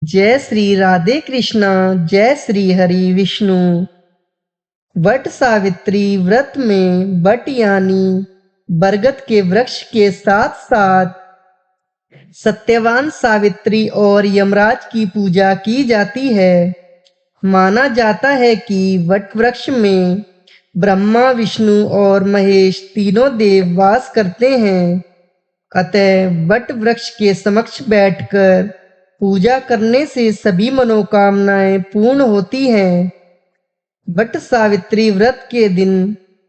जय श्री राधे कृष्णा। जय श्री हरि विष्णु। वट सावित्री व्रत में वट यानी बरगद के वृक्ष के साथ साथ सत्यवान सावित्री और यमराज की पूजा की जाती है। माना जाता है कि वट वृक्ष में ब्रह्मा, विष्णु और महेश तीनों देव वास करते हैं। अतः वट वृक्ष के समक्ष बैठकर पूजा करने से सभी मनोकामनाएं पूर्ण होती हैं। वट सावित्री व्रत के दिन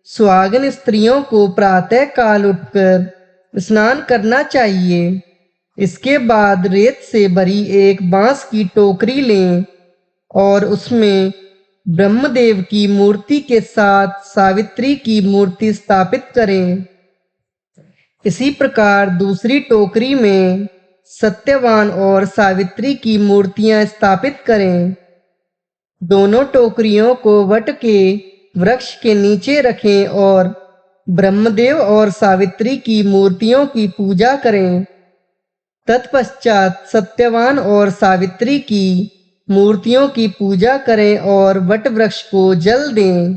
सुहागन स्त्रियों को प्रातः काल उठकर स्नान करना चाहिए। इसके बाद रेत से भरी एक बांस की टोकरी लें और उसमें ब्रह्मदेव की मूर्ति के साथ सावित्री की मूर्ति स्थापित करें। इसी प्रकार दूसरी टोकरी में सत्यवान और सावित्री की मूर्तियां स्थापित करें। दोनों टोकरियों को वट के वृक्ष के नीचे रखें और ब्रह्मदेव और सावित्री की मूर्तियों की पूजा करें। तत्पश्चात सत्यवान और सावित्री की मूर्तियों की पूजा करें और वट वृक्ष को जल दें।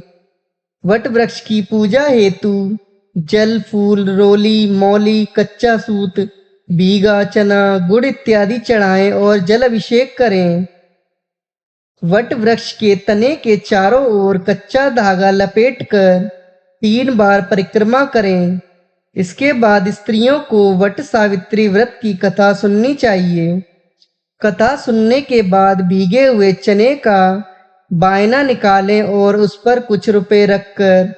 वट वृक्ष की पूजा हेतु जल, फूल, रोली, मौली, कच्चा सूत, भीगा चना, गुड़ इत्यादि चढ़ाएं और जल अभिषेक करें। वट वृक्ष के तने के चारों ओर कच्चा धागा लपेटकर 3 बार परिक्रमा करें। इसके बाद स्त्रियों को वट सावित्री व्रत की कथा सुननी चाहिए। कथा सुनने के बाद भीगे हुए चने का बायना निकालें और उस पर कुछ रुपए रखकर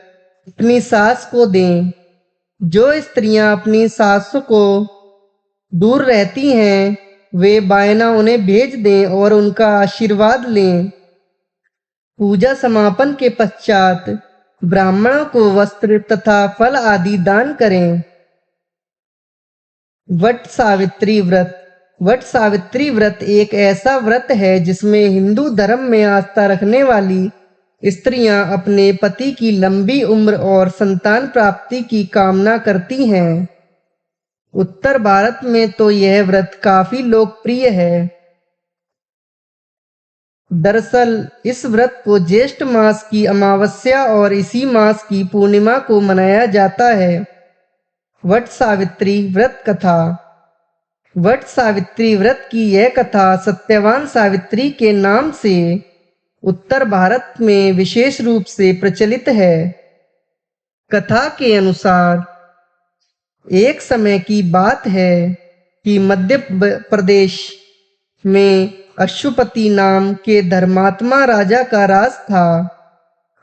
अपनी सास को दें। जो स्त्रियां अपनी सास को दूर रहती हैं वे बायना उन्हें भेज दें और उनका आशीर्वाद लें। पूजा समापन के पश्चात ब्राह्मणों को वस्त्र तथा फल आदि दान करें। वट सावित्री व्रत। वट सावित्री व्रत एक ऐसा व्रत है जिसमें हिंदू धर्म में आस्था रखने वाली स्त्रियां अपने पति की लंबी उम्र और संतान प्राप्ति की कामना करती हैं। उत्तर भारत में तो यह व्रत काफी लोकप्रिय है। दरअसल इस व्रत को ज्येष्ठ मास की अमावस्या और इसी मास की पूर्णिमा को मनाया जाता है। वट सावित्री व्रत कथा। वट सावित्री व्रत की यह कथा सत्यवान सावित्री के नाम से उत्तर भारत में विशेष रूप से प्रचलित है। कथा के अनुसार एक समय की बात है कि मध्य प्रदेश में अश्वपति नाम के धर्मात्मा राजा का राज था।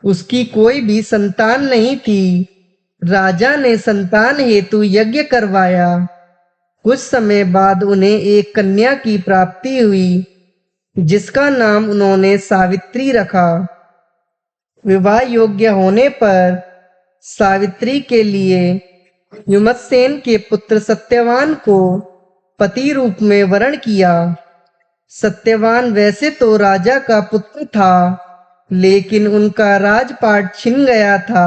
उसकी कोई भी संतान नहीं थी। राजा ने संतान हेतु यज्ञ करवाया। कुछ समय बाद उन्हें एक कन्या की प्राप्ति हुई जिसका नाम उन्होंने सावित्री रखा। विवाह योग्य होने पर सावित्री के लिए युमत्सेन के पुत्र सत्यवान को पति रूप में वरण किया। सत्यवान वैसे तो राजा का पुत्र था, लेकिन उनका राजपाट छिन गया था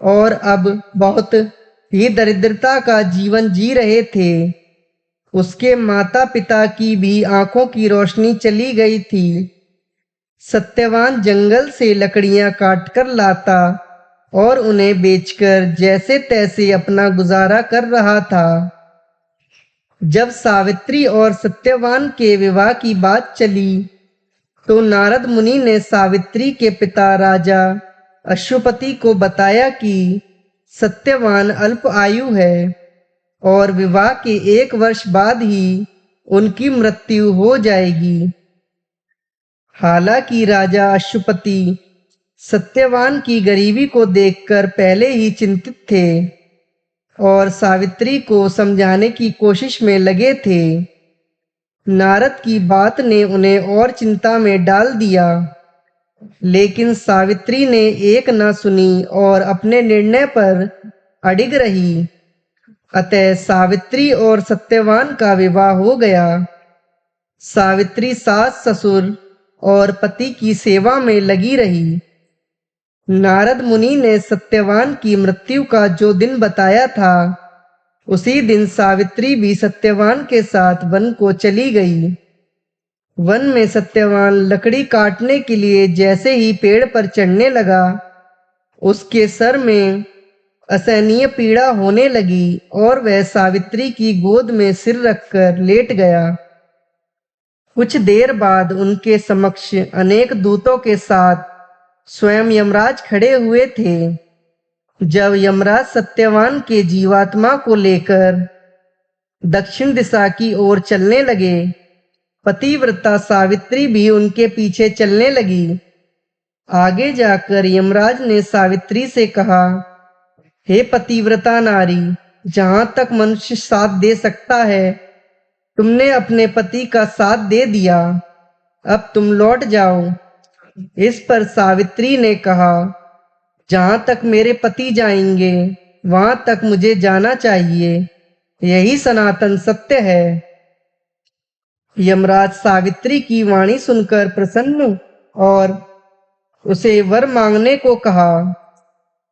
और अब बहुत ही दरिद्रता का जीवन जी रहे थे। उसके माता पिता की भी आंखों की रोशनी चली गई थी। सत्यवान जंगल से लकड़ियां काटकर लाता और उन्हें बेचकर जैसे तैसे अपना गुजारा कर रहा था। जब सावित्री और सत्यवान के विवाह की बात चली तो नारद मुनि ने सावित्री के पिता राजा अश्वपति को बताया कि सत्यवान अल्प आयु है और विवाह के 1 वर्ष बाद ही उनकी मृत्यु हो जाएगी। हालांकि राजा अश्वपति सत्यवान की गरीबी को देखकर पहले ही चिंतित थे और सावित्री को समझाने की कोशिश में लगे थे। नारद की बात ने उन्हें और चिंता में डाल दिया, लेकिन सावित्री ने एक न सुनी और अपने निर्णय पर अडिग रही। अतः सावित्री और सत्यवान का विवाह हो गया। सावित्री सास, ससुर और पति की सेवा में लगी रही। नारद मुनि ने सत्यवान की मृत्यु का जो दिन बताया था, उसी दिन सावित्री भी सत्यवान के साथ वन को चली गई। वन में सत्यवान लकड़ी काटने के लिए जैसे ही पेड़ पर चढ़ने लगा, उसके सर में असहनीय पीड़ा होने लगी और वह सावित्री की गोद में सिर रखकर लेट गया। कुछ देर बाद उनके समक्ष अनेक दूतों के साथ स्वयं यमराज खड़े हुए थे। जब यमराज सत्यवान के जीवात्मा को लेकर दक्षिण दिशा की ओर चलने लगे, पतिव्रता सावित्री भी उनके पीछे चलने लगी। आगे जाकर यमराज ने सावित्री से कहा, हे पतिव्रता नारी, जहां तक मनुष्य साथ दे सकता है, तुमने अपने पति का साथ दे दिया, अब तुम लौट जाओ। इस पर सावित्री ने कहा, जहां तक मेरे पति जाएंगे वहां तक मुझे जाना चाहिए, यही सनातन सत्य है। यमराज सावित्री की वाणी सुनकर प्रसन्न और उसे वर मांगने को कहा।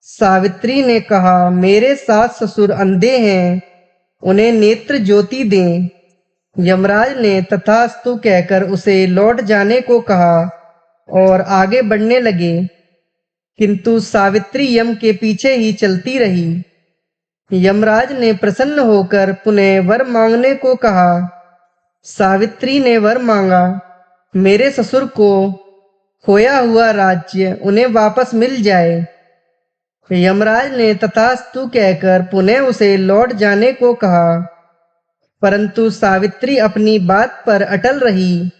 सावित्री ने कहा, मेरे सास ससुर अंधे हैं, उन्हें नेत्र ज्योति दें। यमराज ने तथास्तु कहकर उसे लौट जाने को कहा और आगे बढ़ने लगे, किंतु सावित्री यम के पीछे ही चलती रही। यमराज ने प्रसन्न होकर पुनः वर मांगने को कहा। सावित्री ने वर मांगा, मेरे ससुर को खोया हुआ राज्य उन्हें वापस मिल जाए। यमराज ने तथास्तु कहकर पुनः उसे लौट जाने को कहा, परंतु सावित्री अपनी बात पर अटल रही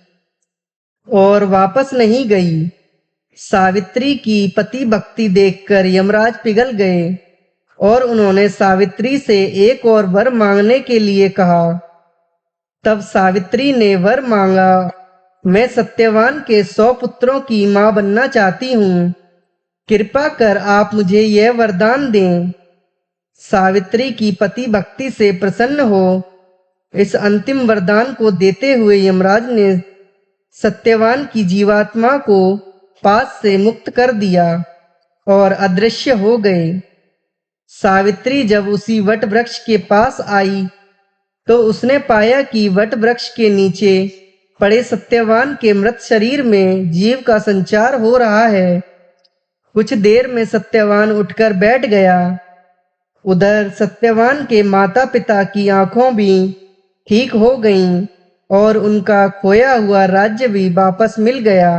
और वापस नहीं गई। सावित्री की पति भक्ति देखकर यमराज पिघल गए और उन्होंने सावित्री से एक और वर मांगने के लिए कहा। तब सावित्री ने वर मांगा, मैं सत्यवान के 100 पुत्रों की मां बनना चाहती हूँ, कृपा कर आप मुझे यह वरदान दें। सावित्री की पति भक्ति से प्रसन्न हो इस अंतिम वरदान को देते हुए यमराज ने सत्यवान की जीवात्मा को पास से मुक्त कर दिया और अदृश्य हो गए। सावित्री जब उसी वट वृक्ष के पास आई तो उसने पाया कि वट वृक्ष के नीचे पड़े सत्यवान के मृत शरीर में जीव का संचार हो रहा है। कुछ देर में सत्यवान उठकर बैठ गया। उधर सत्यवान के माता पिता की आंखों भी ठीक हो गईं और उनका खोया हुआ राज्य भी वापस मिल गया।